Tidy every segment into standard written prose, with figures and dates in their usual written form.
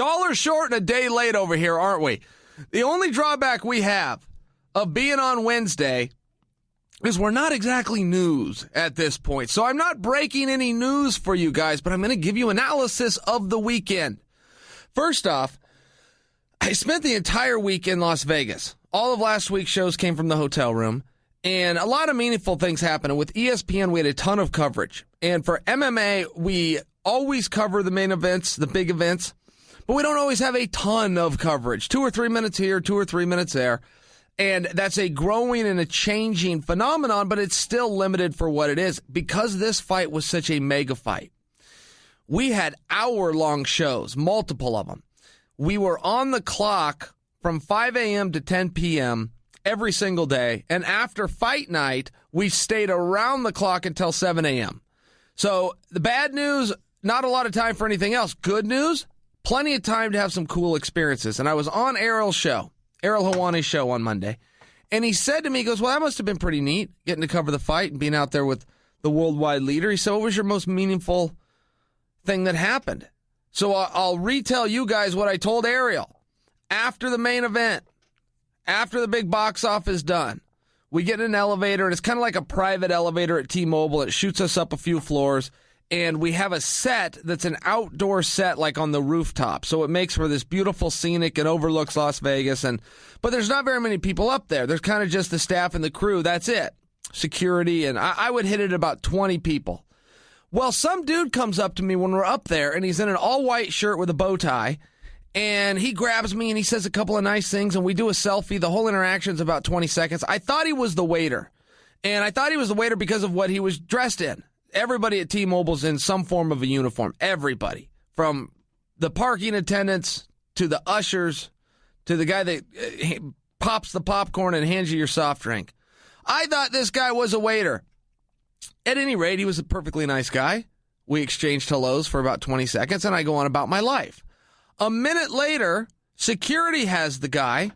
Dollar short and a day late over here, aren't we? The only drawback we have of being on Wednesday is we're not exactly news at this point. So I'm not breaking any news for you guys, but I'm going to give you analysis of the weekend. First off, I spent the entire week in Las Vegas. All of last week's shows came from the hotel room, and a lot of meaningful things happened. With ESPN, we had a ton of coverage. And for MMA, we always cover the main events, the big events, but we don't always have a ton of coverage. 2 or 3 minutes here, 2 or 3 minutes there. And that's a growing and a changing phenomenon, but it's still limited for what it is because this fight was such a mega fight. We had hour-long shows, multiple of them. We were on the clock from 5 a.m. to 10 p.m. every single day. And after fight night, we stayed around the clock until 7 a.m. So the bad news, not a lot of time for anything else. Good news, plenty of time to have some cool experiences. And I was on Errol Hawani's show on Monday. And he said to me, he goes, well, that must have been pretty neat, getting to cover the fight and being out there with the worldwide leader. He said, what was your most meaningful thing that happened? So I'll retell you guys what I told Ariel. After the main event, after the big box office done, we get in an elevator, and it's kind of like a private elevator at T-Mobile. It shoots us up a few floors, and we have a set that's an outdoor set, like on the rooftop. So it makes for this beautiful scenic and overlooks Las Vegas. But there's not very many people up there. There's kind of just the staff and the crew. That's it. Security, and I would hit it about 20 people. Well, some dude comes up to me when we're up there, and he's in an all-white shirt with a bow tie, and he grabs me, and he says a couple of nice things, and we do a selfie. The whole interaction's about 20 seconds. I thought he was the waiter, and I thought he was the waiter because of what he was dressed in. Everybody at T-Mobile's in some form of a uniform. Everybody. From the parking attendants to the ushers to the guy that pops the popcorn and hands you your soft drink. I thought this guy was a waiter. At any rate, he was a perfectly nice guy. We exchanged hellos for about 20 seconds, and I go on about my life. A minute later, security has the guy,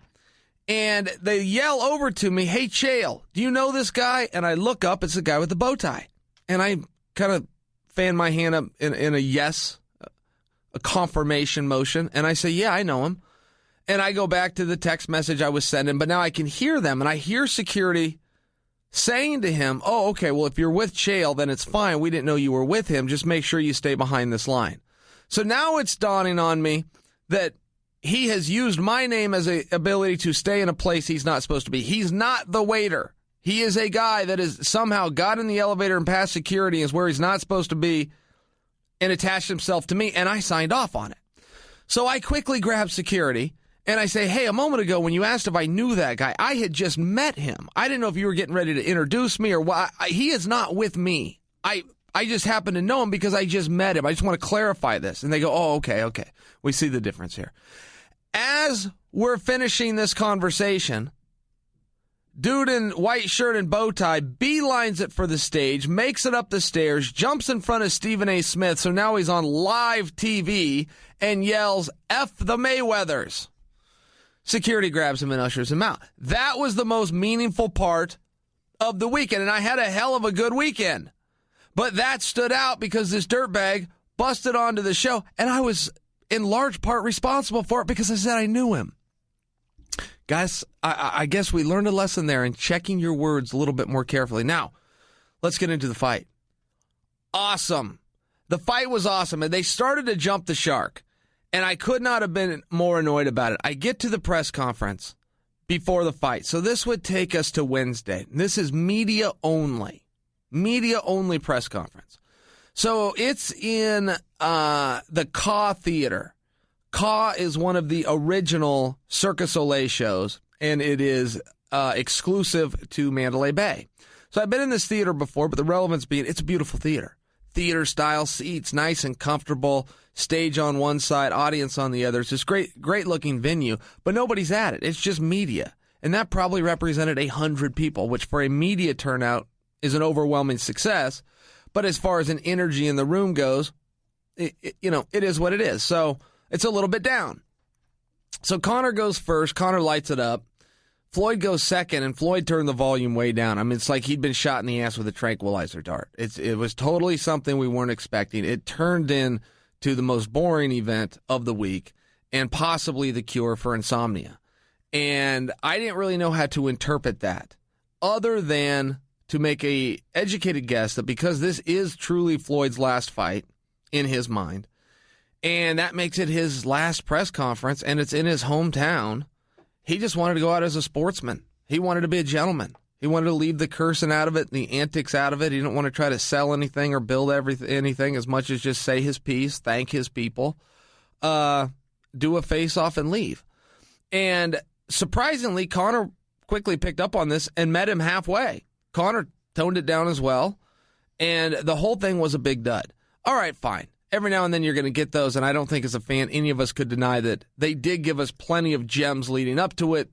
and they yell over to me, hey, Chael, do you know this guy? And I look up, it's the guy with the bow tie. And I kind of fan my hand up in a yes, a confirmation motion, and I say, yeah, I know him. And I go back to the text message I was sending, but now I can hear them, and I hear security saying to him, oh, okay, well, if you're with Chael, then it's fine. We didn't know you were with him. Just make sure you stay behind this line. So now it's dawning on me that he has used my name as an ability to stay in a place he's not supposed to be. He's not the waiter. He is a guy that has somehow got in the elevator and past security is where he's not supposed to be and attached himself to me, and I signed off on it. So I quickly grab security, and I say, hey, a moment ago when you asked if I knew that guy, I had just met him. I didn't know if you were getting ready to introduce me or what. He is not with me. I just happen to know him because I just met him. I just want to clarify this. And they go, oh, okay. We see the difference here. As we're finishing this conversation, dude in white shirt and bow tie beelines it for the stage, makes it up the stairs, jumps in front of Stephen A. Smith, so now he's on live TV, and yells, F the Mayweathers. Security grabs him and ushers him out. That was the most meaningful part of the weekend, and I had a hell of a good weekend. But that stood out because this dirtbag busted onto the show, and I was in large part responsible for it because I said I knew him. Guys, I guess we learned a lesson there in checking your words a little bit more carefully. Now, let's get into the fight. Awesome. The fight was awesome, and they started to jump the shark, and I could not have been more annoyed about it. I get to the press conference before the fight, so this would take us to Wednesday. This is media only press conference. So it's in the Caw Theater. Caw is one of the original Circus Olay shows, and it is exclusive to Mandalay Bay. So I've been in this theater before, but the relevance being it's a beautiful theater. Theater-style seats, nice and comfortable, stage on one side, audience on the other. It's this great-looking venue, but nobody's at it. It's just media, and that probably represented 100 people, which for a media turnout is an overwhelming success. But as far as an energy in the room goes, it is what it is. So it's a little bit down. So Conor goes first. Conor lights it up. Floyd goes second, and Floyd turned the volume way down. I mean, it's like he'd been shot in the ass with a tranquilizer dart. It was totally something we weren't expecting. It turned into the most boring event of the week. and possibly the cure for insomnia. And I didn't really know how to interpret that other than to make a educated guess that because this is truly Floyd's last fight in his mind, and that makes it his last press conference, and it's in his hometown, he just wanted to go out as a sportsman. He wanted to be a gentleman. He wanted to leave the cursing out of it, the antics out of it. He didn't want to try to sell anything or build anything as much as just say his piece, thank his people, do a face-off and leave. And surprisingly, Conor quickly picked up on this and met him halfway. Conor toned it down as well, and the whole thing was a big dud. All right, fine. Every now and then you're going to get those, and I don't think as a fan any of us could deny that they did give us plenty of gems leading up to it.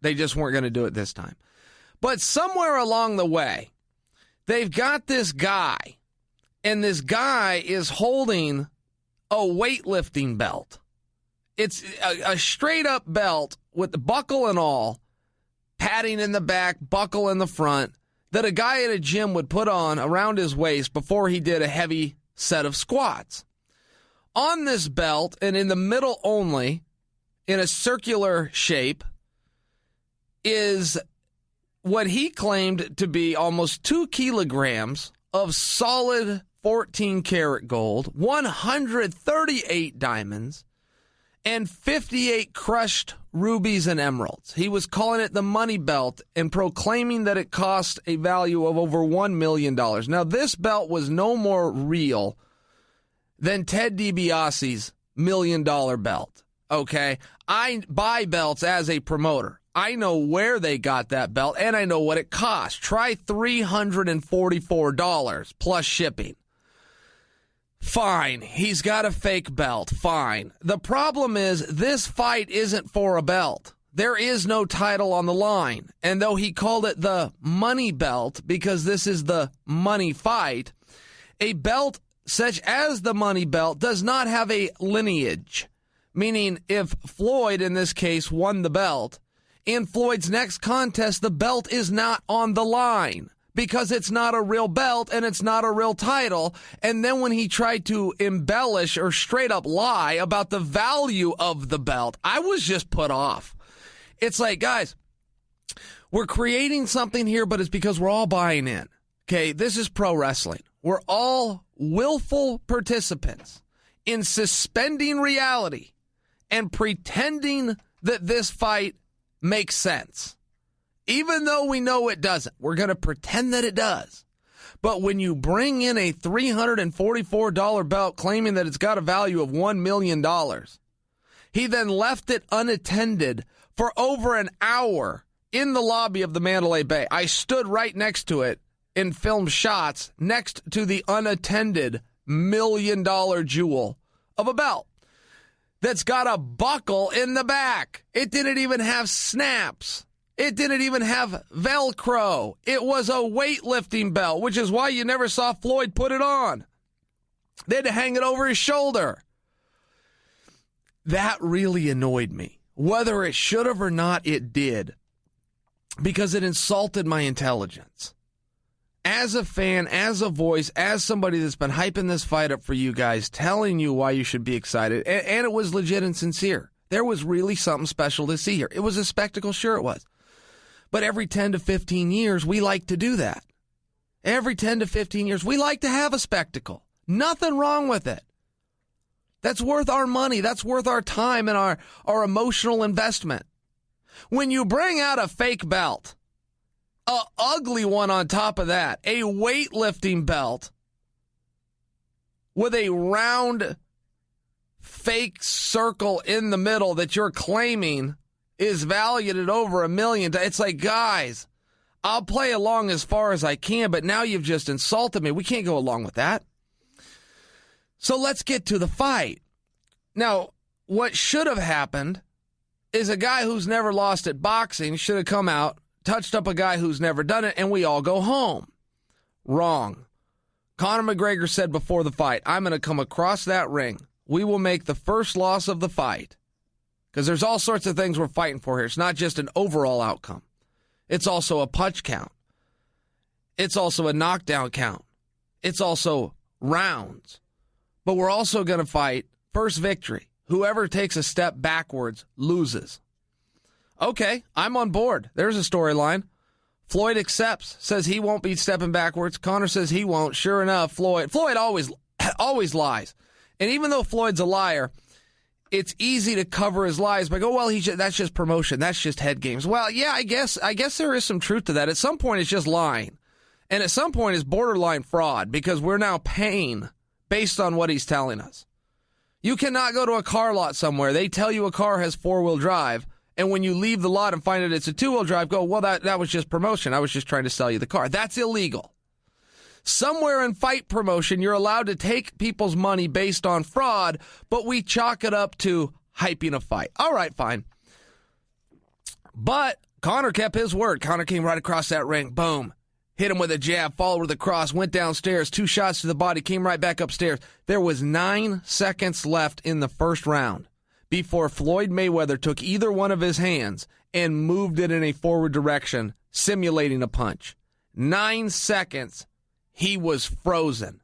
They just weren't going to do it this time. But somewhere along the way, they've got this guy, and this guy is holding a weightlifting belt. It's a straight-up belt with the buckle and all, padding in the back, buckle in the front, that a guy at a gym would put on around his waist before he did a heavy set of squats. On this belt, and in the middle only, in a circular shape, is what he claimed to be almost 2 kilograms of solid 14-karat gold, 138 diamonds, and 58 crushed rubies and emeralds. He was calling it the money belt and proclaiming that it cost a value of over $1 million. Now, this belt was no more real than Ted DiBiase's $1 million belt, okay? I buy belts as a promoter. I know where they got that belt, and I know what it cost. Try $344 plus shipping. Fine, he's got a fake belt, fine. The problem is this fight isn't for a belt. There is no title on the line. And though he called it the money belt because this is the money fight, a belt such as the money belt does not have a lineage. Meaning if Floyd, in this case, won the belt, in Floyd's next contest, the belt is not on the line because it's not a real belt and it's not a real title. And then when he tried to embellish or straight up lie about the value of the belt, I was just put off. It's like, guys, we're creating something here, but it's because we're all buying in. Okay, this is pro wrestling. We're all willful participants in suspending reality and pretending that this fight makes sense. Even though we know it doesn't, we're going to pretend that it does. But when you bring in a $344 belt claiming that it's got a value of $1 million, he then left it unattended for over an hour in the lobby of the Mandalay Bay. I stood right next to it and filmed shots next to the unattended $1 million jewel of a belt that's got a buckle in the back. It didn't even have snaps. It didn't even have Velcro. It was a weightlifting belt, which is why you never saw Floyd put it on. They had to hang it over his shoulder. That really annoyed me. Whether it should have or not, it did. Because it insulted my intelligence. As a fan, as a voice, as somebody that's been hyping this fight up for you guys, telling you why you should be excited, and it was legit and sincere. There was really something special to see here. It was a spectacle, sure it was. But every 10 to 15 years, we like to do that. Every 10 to 15 years, we like to have a spectacle. Nothing wrong with it. That's worth our money. That's worth our time and our emotional investment. When you bring out a fake belt, an ugly one on top of that, a weightlifting belt with a round fake circle in the middle that you're claiming is valued at over $1 million. It's like, guys, I'll play along as far as I can, but now you've just insulted me. We can't go along with that. So let's get to the fight. Now, what should have happened is a guy who's never lost at boxing should have come out, touched up a guy who's never done it, and we all go home. Wrong. Conor McGregor said before the fight, I'm going to come across that ring. We will make the first loss of the fight. Because there's all sorts of things we're fighting for here. It's not just an overall outcome. It's also a punch count. It's also a knockdown count. It's also rounds. But we're also going to fight first victory. whoever takes a step backwards loses. Okay, I'm on board. There's a storyline. Floyd accepts, says he won't be stepping backwards. Conor says he won't. Sure enough, Floyd always lies. And even though Floyd's a liar, it's easy to cover his lies by that's just promotion. That's just head games. Well, yeah, I guess there is some truth to that. At some point, it's just lying. And at some point, it's borderline fraud because we're now paying based on what he's telling us. You cannot go to a car lot somewhere. They tell you a car has four-wheel drive, and when you leave the lot and find out it's a two-wheel drive, go, well, that was just promotion. I was just trying to sell you the car. That's illegal. Somewhere in fight promotion, you're allowed to take people's money based on fraud, but we chalk it up to hyping a fight. All right, fine. But Conor kept his word. Conor came right across that ring. Boom. Hit him with a jab, followed with a cross, went downstairs, 2 shots to the body, came right back upstairs. There was 9 seconds left in the first round before Floyd Mayweather took either one of his hands and moved it in a forward direction, simulating a punch. 9 seconds, he was frozen.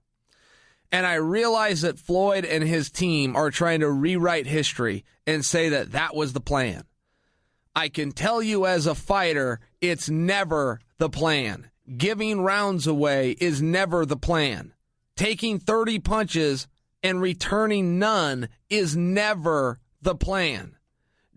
And I realize that Floyd and his team are trying to rewrite history and say that that was the plan. I can tell you as a fighter, it's never the plan. Giving rounds away is never the plan. Taking 30 punches and returning none is never the plan.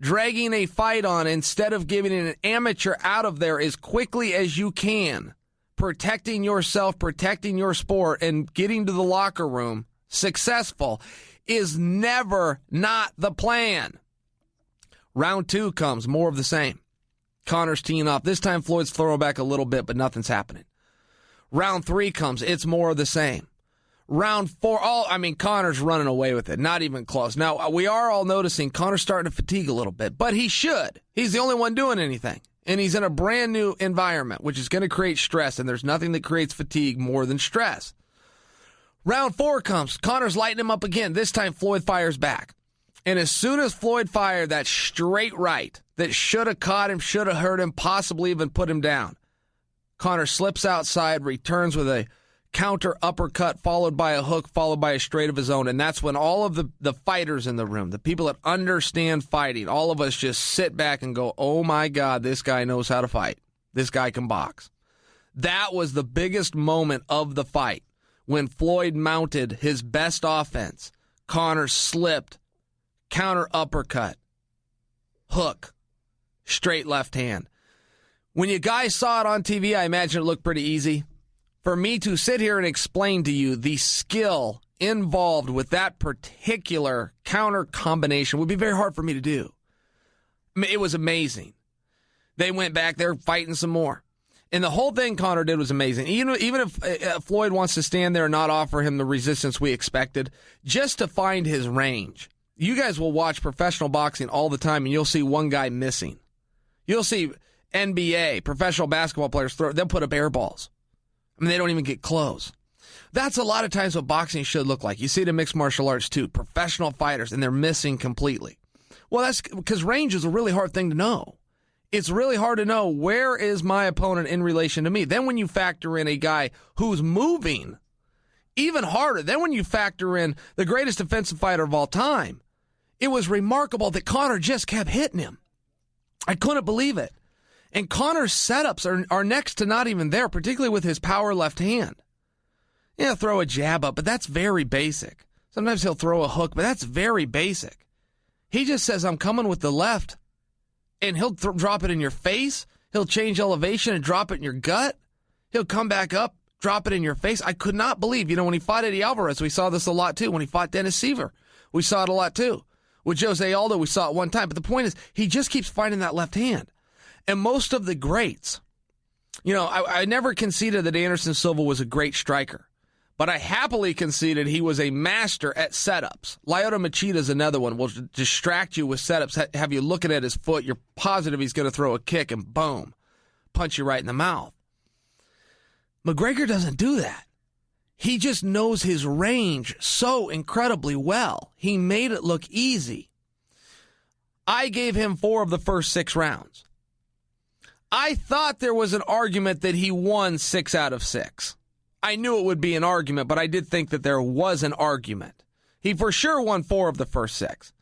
Dragging a fight on instead of giving an amateur out of there as quickly as you can, protecting yourself, protecting your sport, and getting to the locker room successful is never not the plan. Round 2 comes, more of the same. Conor's teeing off. This time Floyd's throwing back a little bit, but nothing's happening. Round 3 comes. It's more of the same. Round 4, Conor's running away with it. Not even close. Now, we are all noticing Conor's starting to fatigue a little bit, but he should. He's the only one doing anything. And he's in a brand new environment, which is going to create stress, and there's nothing that creates fatigue more than stress. Round 4 comes. Conor's lighting him up again. This time Floyd fires back. And as soon as Floyd fired that straight right that should have caught him, should have hurt him, possibly even put him down, Conor slips outside, returns with a counter uppercut, followed by a hook, followed by a straight of his own. And that's when all of the fighters in the room, the people that understand fighting, all of us just sit back and go, oh my God, this guy knows how to fight. This guy can box. That was the biggest moment of the fight. When Floyd mounted his best offense, Conor slipped, counter uppercut, hook, straight left hand. When you guys saw it on TV, I imagine it looked pretty easy. For me to sit here and explain to you the skill involved with that particular counter combination would be very hard for me to do. I mean, it was amazing. They went back there fighting some more. And the whole thing Conor did was amazing. Even if Floyd wants to stand there and not offer him the resistance we expected, just to find his range. You guys will watch professional boxing all the time, and you'll see one guy missing. You'll see NBA, professional basketball players, they'll put up air balls. I mean, they don't even get close. That's a lot of times what boxing should look like. You see it in mixed martial arts, too. Professional fighters, and they're missing completely. Well, that's because range is a really hard thing to know. It's really hard to know where is my opponent in relation to me. Then when you factor in a guy who's moving, even harder. Then when you factor in the greatest defensive fighter of all time, it was remarkable that Conor just kept hitting him. I couldn't believe it. And Conor's setups are next to not even there, particularly with his power left hand. Yeah, throw a jab up, but that's very basic. Sometimes he'll throw a hook, but that's very basic. He just says, I'm coming with the left, and he'll drop it in your face. He'll change elevation and drop it in your gut. He'll come back up, drop it in your face. I could not believe, when he fought Eddie Alvarez, we saw this a lot too. When he fought Dennis Seaver, we saw it a lot too. With Jose Aldo, we saw it one time. But the point is, he just keeps finding that left hand. And most of the greats, I never conceded that Anderson Silva was a great striker, but I happily conceded he was a master at setups. Lyoto Machida is another one. Will distract you with setups, have you looking at his foot. You're positive he's going to throw a kick and boom, punch you right in the mouth. McGregor doesn't do that. He just knows his range so incredibly well. He made it look easy. I gave him 4 of the first 6 rounds. I thought there was an argument that he won 6 out of 6. I knew it would be an argument, but I did think that there was an argument. He for sure won 4 of the first 6.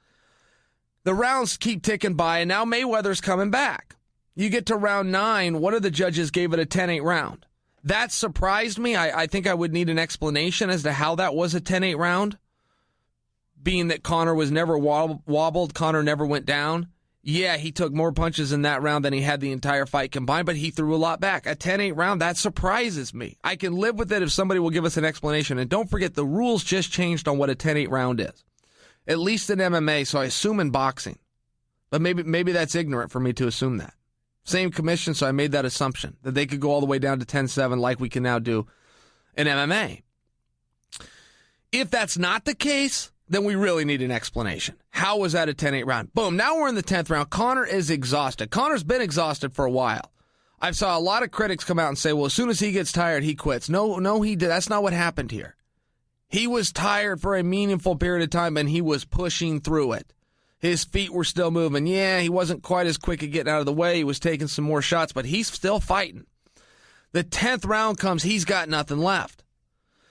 The rounds keep ticking by, and now Mayweather's coming back. You get to round 9, one of the judges gave it a 10-8 round. That surprised me. I think I would need an explanation as to how that was a 10-8 round, being that Conor was never wobbled, Conor never went down. Yeah, he took more punches in that round than he had the entire fight combined, but he threw a lot back. A 10-8 round, that surprises me. I can live with it if somebody will give us an explanation. And don't forget, the rules just changed on what a 10-8 round is. At least in MMA, so I assume in boxing. But maybe that's ignorant for me to assume that. Same commission, so I made that assumption, that they could go all the way down to 10-7 like we can now do in MMA. If that's not the case, then we really need an explanation. How was that a 10-8 round? Boom, now we're in the 10th round. Conor is exhausted. Conor's been exhausted for a while. I've saw a lot of critics come out and say, well, as soon as he gets tired, he quits. No, he did. That's not what happened here. He was tired for a meaningful period of time, and he was pushing through it. His feet were still moving. Yeah, he wasn't quite as quick at getting out of the way. He was taking some more shots, but he's still fighting. The 10th round comes, he's got nothing left.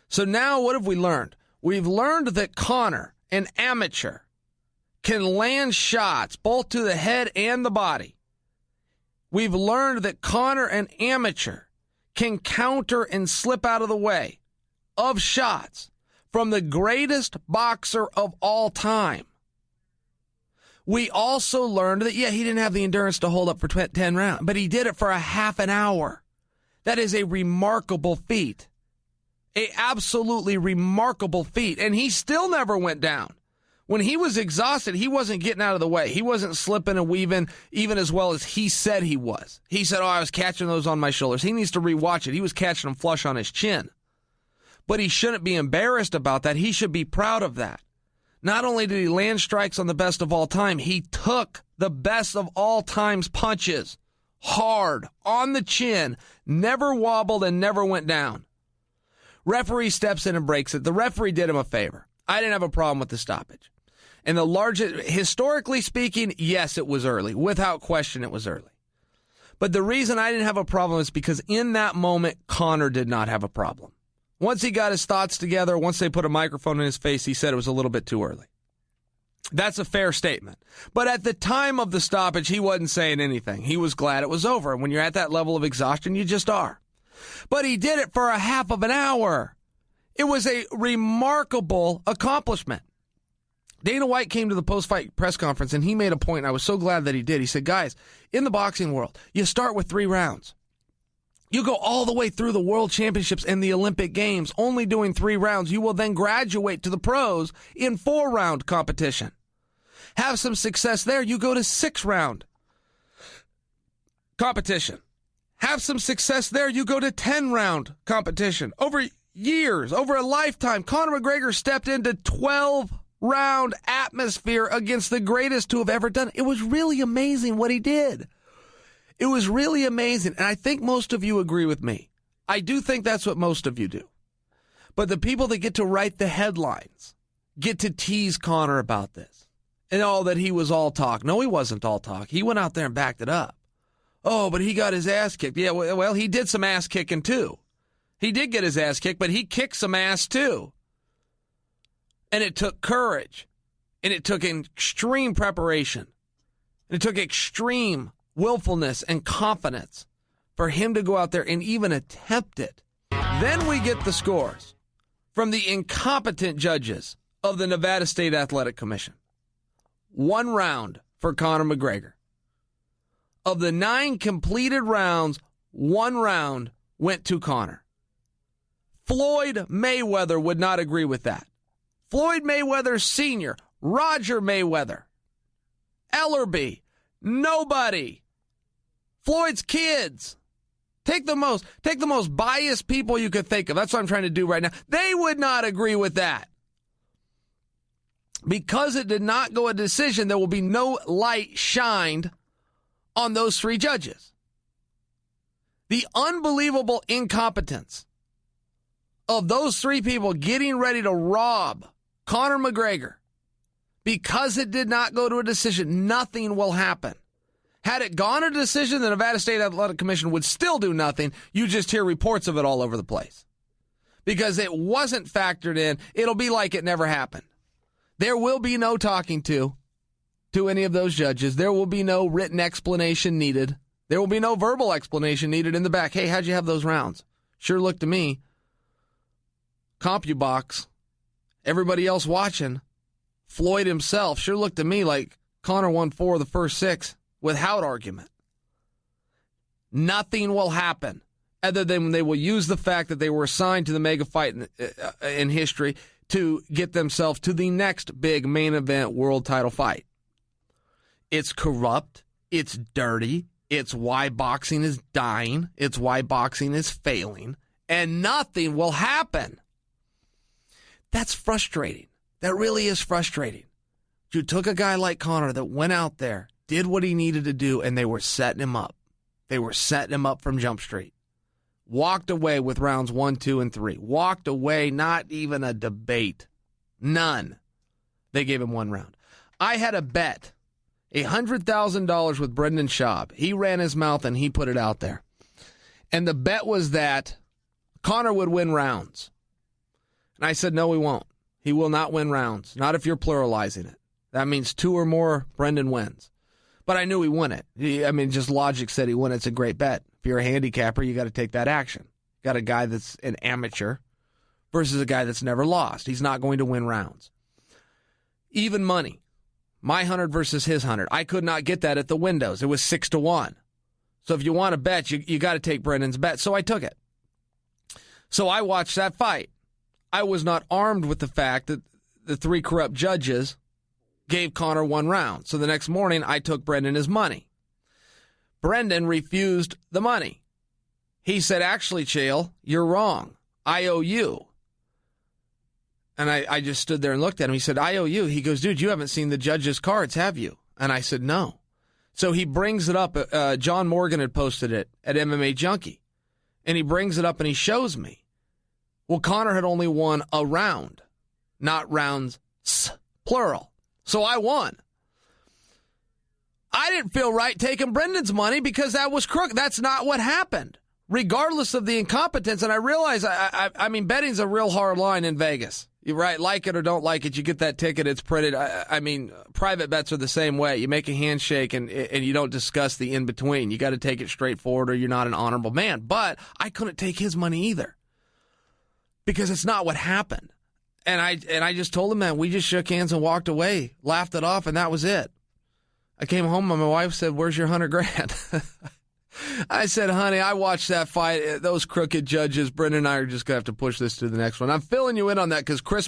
So now what have we learned? We've learned that Conor, an amateur, can land shots both to the head and the body. We've learned that Conor, an amateur, can counter and slip out of the way of shots from the greatest boxer of all time. We also learned that, he didn't have the endurance to hold up for 10 rounds, but he did it for a half an hour. That is a remarkable feat. A absolutely remarkable feat. And he still never went down. When he was exhausted, he wasn't getting out of the way. He wasn't slipping and weaving even as well as he said he was. He said, I was catching those on my shoulders. He needs to rewatch it. He was catching them flush on his chin. But he shouldn't be embarrassed about that. He should be proud of that. Not only did he land strikes on the best of all time, he took the best of all time's punches hard on the chin, never wobbled and never went down. Referee steps in and breaks it. The referee did him a favor. I didn't have a problem with the stoppage. And historically speaking, yes, it was early. Without question, it was early. But the reason I didn't have a problem is because in that moment, Conor did not have a problem. Once he got his thoughts together, once they put a microphone in his face, he said it was a little bit too early. That's a fair statement. But at the time of the stoppage, he wasn't saying anything. He was glad it was over. And when you're at that level of exhaustion, you just are. But he did it for a half of an hour. It was a remarkable accomplishment. Dana White came to the post-fight press conference, and he made a point, and I was so glad that he did. He said, guys, in the boxing world, you start with 3 rounds. You go all the way through the World Championships and the Olympic Games, only doing 3 rounds. You will then graduate to the pros in 4-round competition. Have some success there. You go to 6-round competition. Have some success there. You go to 10-round competition. Over years, over a lifetime, Conor McGregor stepped into 12-round atmosphere against the greatest to have ever done it. It was really amazing what he did. It was really amazing, and I think most of you agree with me. I do think that's what most of you do. But the people that get to write the headlines get to tease Conor about this. And that he was all talk. No, he wasn't all talk. He went out there and backed it up. Oh, but he got his ass kicked. Yeah, well, he did some ass kicking too. He did get his ass kicked, but he kicked some ass too. And it took courage. And it took extreme preparation. And it took extreme willfulness and confidence for him to go out there and even attempt it. Then we get the scores from the incompetent judges of the Nevada State Athletic Commission. 1 round for Conor McGregor. Of the 9 completed rounds, 1 round went to Conor. Floyd Mayweather would not agree with that. Floyd Mayweather Sr., Roger Mayweather, Ellerby, nobody. Floyd's kids. Take the most biased people you could think of. That's what I'm trying to do right now. They would not agree with that. Because it did not go a decision, there will be no light shined on those 3 judges. The unbelievable incompetence of those 3 people getting ready to rob Conor McGregor. Because it did not go to a decision, nothing will happen. Had it gone to a decision, the Nevada State Athletic Commission would still do nothing. You just hear reports of it all over the place. Because it wasn't factored in, it'll be like it never happened. There will be no talking to to any of those judges. There will be no written explanation needed. There will be no verbal explanation needed in the back. Hey, how'd you have those rounds? Sure looked to me. CompuBox, everybody else watching, Floyd himself, sure looked to me like Conor won 4 of the first 6 without argument. Nothing will happen other than they will use the fact that they were assigned to the mega fight in history to get themselves to the next big main event world title fight. It's corrupt. It's dirty. It's why boxing is dying. It's why boxing is failing. And nothing will happen. That's frustrating. That really is frustrating. You took a guy like Conor that went out there, did what he needed to do, and they were setting him up. They were setting him up from Jump Street. Walked away with rounds 1, 2, and 3. Walked away, not even a debate. None. They gave him 1 round. I had a bet, $100,000 with Brendan Schaub. He ran his mouth and he put it out there. And the bet was that Conor would win rounds. And I said, no, he won't. He will not win rounds. Not if you're pluralizing it. That means 2 or more, Brendan wins. But I knew he won it. Just logic said he won it. It's a great bet. If you're a handicapper, you got to take that action. Got a guy that's an amateur versus a guy that's never lost. He's not going to win rounds. Even money. My 100 versus his 100. I could not get that at the windows. It was 6-1. So if you want to bet, you got to take Brendan's bet. So I took it. So I watched that fight. I was not armed with the fact that the 3 corrupt judges gave Conor 1 round. So the next morning, I took Brendan his money. Brendan refused the money. He said, actually, Chael, you're wrong. I owe you. And I just stood there and looked at him. He said, I owe you. He goes, dude, you haven't seen the judges' cards, have you? And I said, no. So he brings it up. John Morgan had posted it at MMA Junkie. And he brings it up and he shows me. Well, Conor had only won a round, not rounds, plural. So I won. I didn't feel right taking Brendan's money because that was crooked. That's not what happened, regardless of the incompetence. And I realize, I mean, betting's a real hard line in Vegas. You're right. Like it or don't like it, you get that ticket, it's printed. I mean, private bets are the same way. You make a handshake and you don't discuss the in-between. You got to take it straightforward or you're not an honorable man. But I couldn't take his money either because it's not what happened. And I just told him that. We just shook hands and walked away, laughed it off, and that was it. I came home and my wife said, where's your $100,000? I said, honey, I watched that fight. Those crooked judges, Brendan and I are just going to have to push this to the next one. I'm filling you in on that because Chris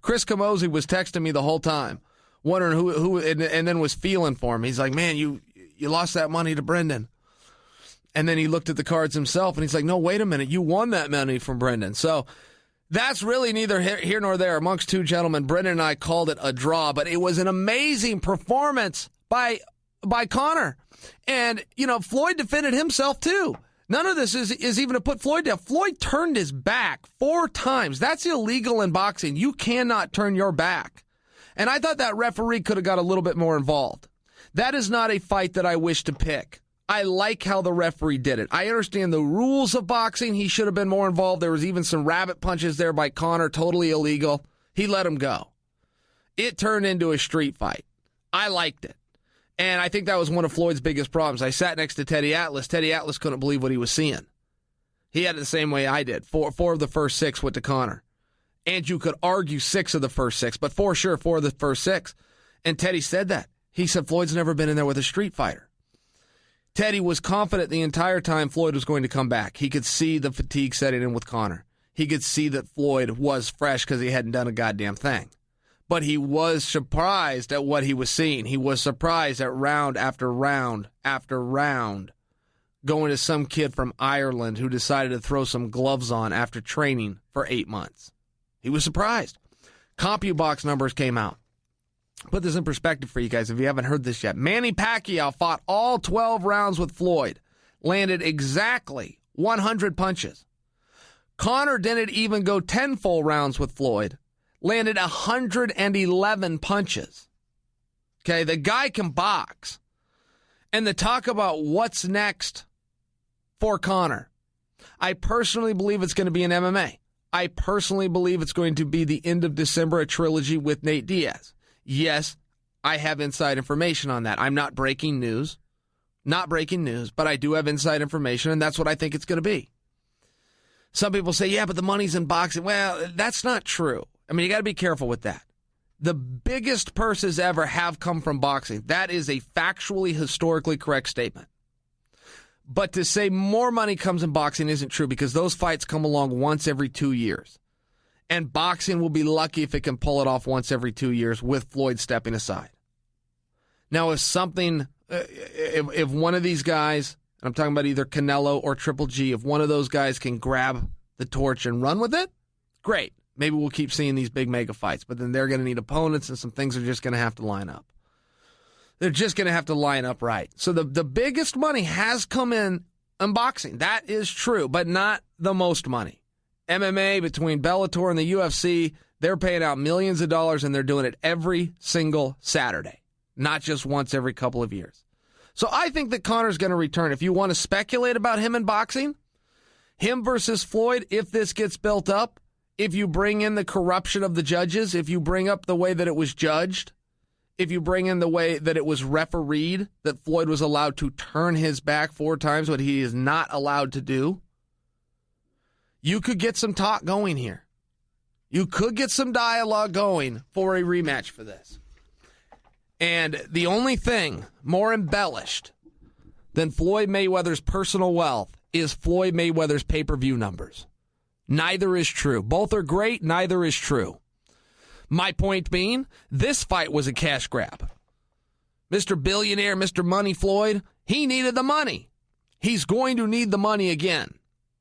Camozzi was texting me the whole time, wondering who and then was feeling for him. He's like, man, you lost that money to Brendan. And then he looked at the cards himself and he's like, no, wait a minute. You won that money from Brendan. So that's really neither here nor there. Amongst 2 gentlemen, Brendan and I called it a draw, but it was an amazing performance by Conor. And, Floyd defended himself too. None of this is even to put Floyd down. Floyd turned his back 4 times. That's illegal in boxing. You cannot turn your back. And I thought that referee could have got a little bit more involved. That is not a fight that I wish to pick. I like how the referee did it. I understand the rules of boxing. He should have been more involved. There was even some rabbit punches there by Conor, totally illegal. He let him go. It turned into a street fight. I liked it. And I think that was one of Floyd's biggest problems. I sat next to Teddy Atlas. Teddy Atlas couldn't believe what he was seeing. He had it the same way I did. 4 of the first 6 went to Conor. And you could argue 6 of the first 6, but for sure 4 of the first 6. And Teddy said that. He said Floyd's never been in there with a street fighter. Teddy was confident the entire time Floyd was going to come back. He could see the fatigue setting in with Conor. He could see that Floyd was fresh because he hadn't done a goddamn thing. But he was surprised at what he was seeing. He was surprised at round after round after round going to some kid from Ireland who decided to throw some gloves on after training for 8 months. He was surprised. CompuBox numbers came out. Put this in perspective for you guys if you haven't heard this yet. Manny Pacquiao fought all 12 rounds with Floyd. Landed exactly 100 punches. Conor didn't even go 10 full rounds with Floyd. Landed 111 punches. Okay, the guy can box. And the talk about what's next for Conor, I personally believe it's going to be in MMA. I personally believe it's going to be the end of December, a trilogy with Nate Diaz. Yes, I have inside information on that. I'm not breaking news. Not breaking news, but I do have inside information, and that's what I think it's going to be. Some people say, yeah, but the money's in boxing. Well, that's not true. I mean, you got to be careful with that. The biggest purses ever have come from boxing. That is a factually, historically correct statement. But to say more money comes in boxing isn't true, because those fights come along once every 2 years. And boxing will be lucky if it can pull it off once every 2 years with Floyd stepping aside. Now, if one of these guys, and I'm talking about either Canelo or Triple G, if one of those guys can grab the torch and run with it, great. Maybe we'll keep seeing these big mega fights, but then they're going to need opponents, and some things are just going to have to line up. They're just going to have to line up right. So the biggest money has come in boxing. That is true, but not the most money. MMA, between Bellator and the UFC, they're paying out millions of dollars, and they're doing it every single Saturday, not just once every couple of years. So I think that Conor's going to return. If you want to speculate about him in boxing, him versus Floyd, if this gets built up, if you bring in the corruption of the judges, if you bring up the way that it was judged, if you bring in the way that it was refereed, that Floyd was allowed to turn his back 4 times, what he is not allowed to do, you could get some talk going here. You could get some dialogue going for a rematch for this. And the only thing more embellished than Floyd Mayweather's personal wealth is Floyd Mayweather's pay-per-view numbers. Neither is true. Both are great. Neither is true. My point being, this fight was a cash grab. Mr. Billionaire, Mr. Money Floyd, he needed the money. He's going to need the money again.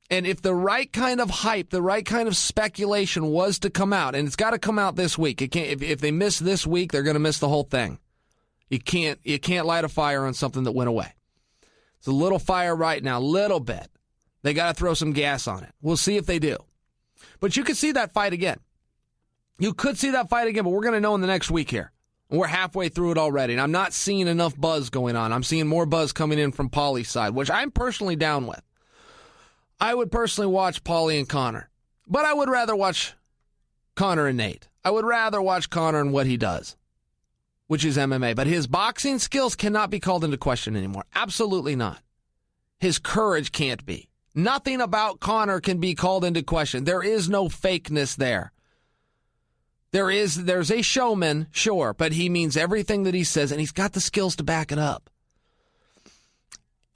And if the right kind of hype, the right kind of speculation was to come out, and it's got to come out this week. It can't, if they miss this week, they're going to miss the whole thing. You can't light a fire on something that went away. It's a little fire right now, little bit. They got to throw some gas on it. We'll see if they do. But you could see that fight again. You could see that fight again, but we're going to know in the next week here. We're halfway through it already, and I'm not seeing enough buzz going on. I'm seeing more buzz coming in from Paulie's side, which I'm personally down with. I would personally watch Paulie and Conor, but I would rather watch Conor and Nate. I would rather watch Conor and what he does, which is MMA. But his boxing skills cannot be called into question anymore. Absolutely not. His courage can't be. Nothing about Conor can be called into question. There is no fakeness there. There's a showman, sure, but he means everything that he says, and he's got the skills to back it up.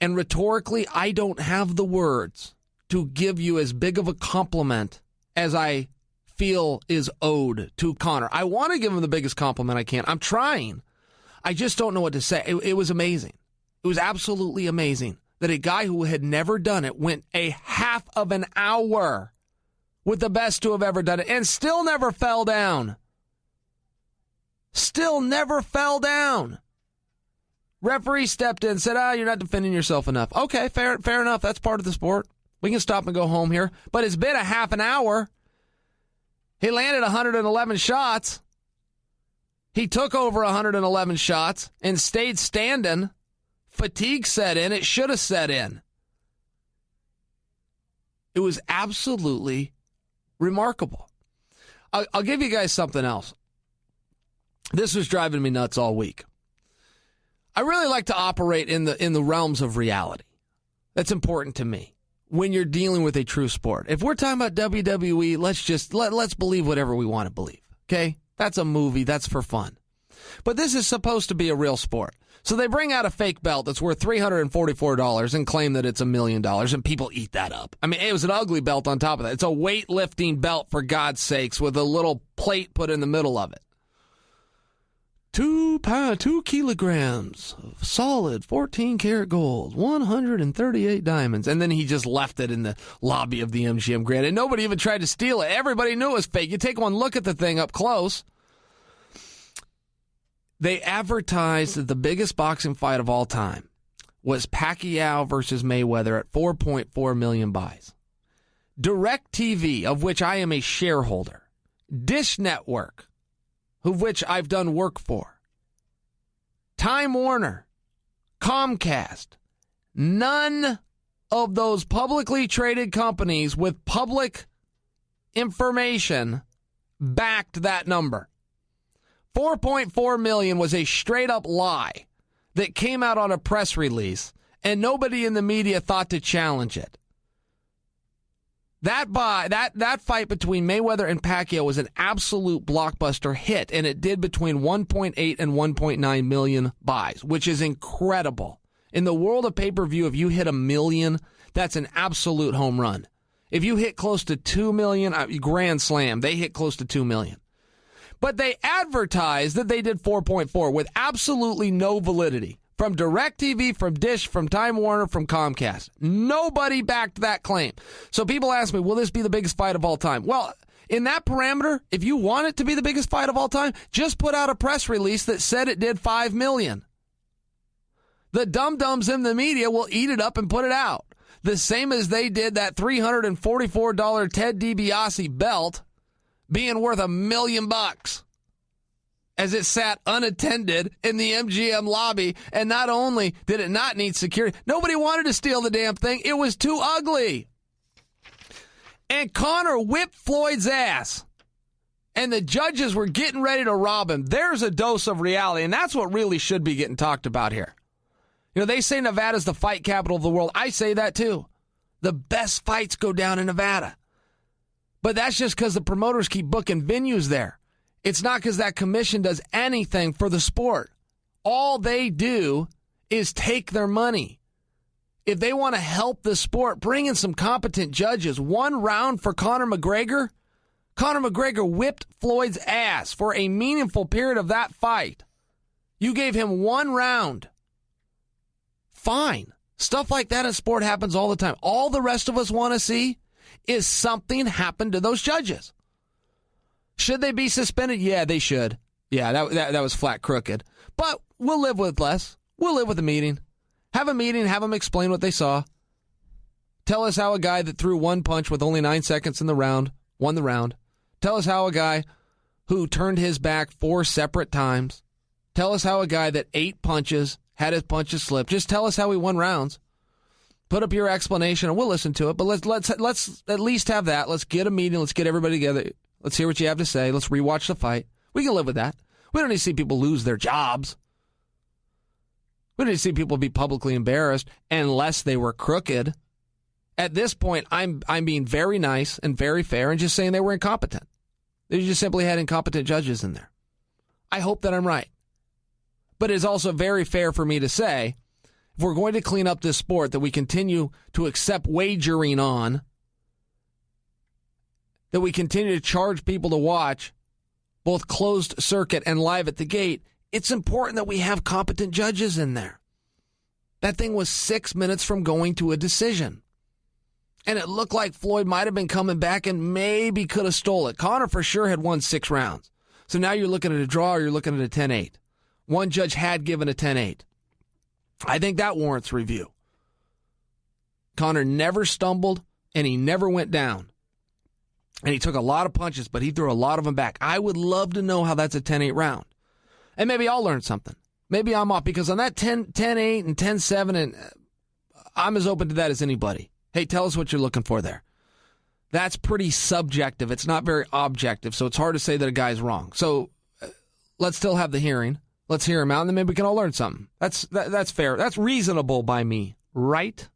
And rhetorically, I don't have the words to give you as big of a compliment as I feel is owed to Conor. I want to give him the biggest compliment I can. I'm trying. I just don't know what to say. It was amazing. It was absolutely amazing that a guy who had never done it went a half of an hour with the best to have ever done it and still never fell down. Still never fell down. Referee stepped in and said, you're not defending yourself enough. Okay, fair enough. That's part of the sport. We can stop and go home here. But it's been a half an hour. He landed 111 shots. He took over 111 shots and stayed standing. Fatigue set in. It should have set in. It was absolutely remarkable. I'll give you guys something else. This was driving me nuts all week. I really like to operate in the realms of reality. That's important to me when you're dealing with a true sport. If we're talking about WWE, let's believe whatever we want to believe. Okay? That's a movie. That's for fun. But this is supposed to be a real sport. So they bring out a fake belt that's worth $344 and claim that it's $1 million, and people eat that up. I mean, it was an ugly belt on top of that. It's a weightlifting belt, for God's sakes, with a little plate put in the middle of it. 2 kilograms of solid 14-karat gold, 138 diamonds. And then he just left it in the lobby of the MGM Grand, and nobody even tried to steal it. Everybody knew it was fake. You take one look at the thing up close. They advertised that the biggest boxing fight of all time was Pacquiao versus Mayweather at 4.4 million buys. DirecTV, of which I am a shareholder, Dish Network, of which I've done work for, Time Warner, Comcast, none of those publicly traded companies with public information backed that number. $4.4 million was a straight-up lie that came out on a press release, and nobody in the media thought to challenge it. That fight between Mayweather and Pacquiao was an absolute blockbuster hit, and it did between 1.8 and 1.9 million buys, which is incredible. In the world of pay-per-view, if you hit 1 million, that's an absolute home run. If you hit close to 2 million, grand slam, they hit close to 2 million. But they advertised that they did 4.4 with absolutely no validity. From DirecTV, from Dish, from Time Warner, from Comcast. Nobody backed that claim. So people ask me, will this be the biggest fight of all time? Well, in that parameter, if you want it to be the biggest fight of all time, just put out a press release that said it did 5 million. The dum-dums in the media will eat it up and put it out. The same as they did that $344 Ted DiBiase belt being worth $1 million as it sat unattended in the MGM lobby. And not only did it not need security, nobody wanted to steal the damn thing. It was too ugly. And Conor whipped Floyd's ass. And the judges were getting ready to rob him. There's a dose of reality, and that's what really should be getting talked about here. You know, they say Nevada's the fight capital of the world. I say that too. The best fights go down in Nevada. But that's just because the promoters keep booking venues there. It's not because that commission does anything for the sport. All they do is take their money. If they want to help the sport, bring in some competent judges. 1 round for Conor McGregor. Conor McGregor whipped Floyd's ass for a meaningful period of that fight. You gave him 1 round. Fine. Stuff like that in sport happens all the time. All the rest of us want to see is something happen to those judges. Should they be suspended? Yeah, they should. Yeah, that was flat crooked. But we'll live with less. We'll live with a meeting. Have a meeting, have them explain what they saw. Tell us how a guy that threw 1 punch with only 9 seconds in the round won the round. Tell us how a guy who turned his back 4 separate times. Tell us how a guy that 8 punches had his punches slip. Just tell us how he won rounds. Put up your explanation, and we'll listen to it. But let's at least have that. Let's get a meeting. Let's get everybody together. Let's hear what you have to say. Let's rewatch the fight. We can live with that. We don't need to see people lose their jobs. We don't need to see people be publicly embarrassed unless they were crooked. At this point, I'm being very nice and very fair and just saying they were incompetent. They just simply had incompetent judges in there. I hope that I'm right. But it's also very fair for me to say, if we're going to clean up this sport that we continue to accept wagering on, that we continue to charge people to watch, both closed circuit and live at the gate, it's important that we have competent judges in there. That thing was 6 minutes from going to a decision. And it looked like Floyd might have been coming back and maybe could have stole it. Conor for sure had won 6 rounds. So now you're looking at a draw or you're looking at a 10-8. One judge had given a 10-8. I think that warrants review. Conor never stumbled and he never went down. And he took a lot of punches, but he threw a lot of them back. I would love to know how that's a 10-8 round. And maybe I'll learn something. Maybe I'm off, because on that 10-8 and 10-7, and I'm as open to that as anybody. Hey, tell us what you're looking for there. That's pretty subjective. It's not very objective, so it's hard to say that a guy's wrong. So let's still have the hearing. Let's hear him out, and then maybe we can all learn something. That's fair. That's reasonable by me, right?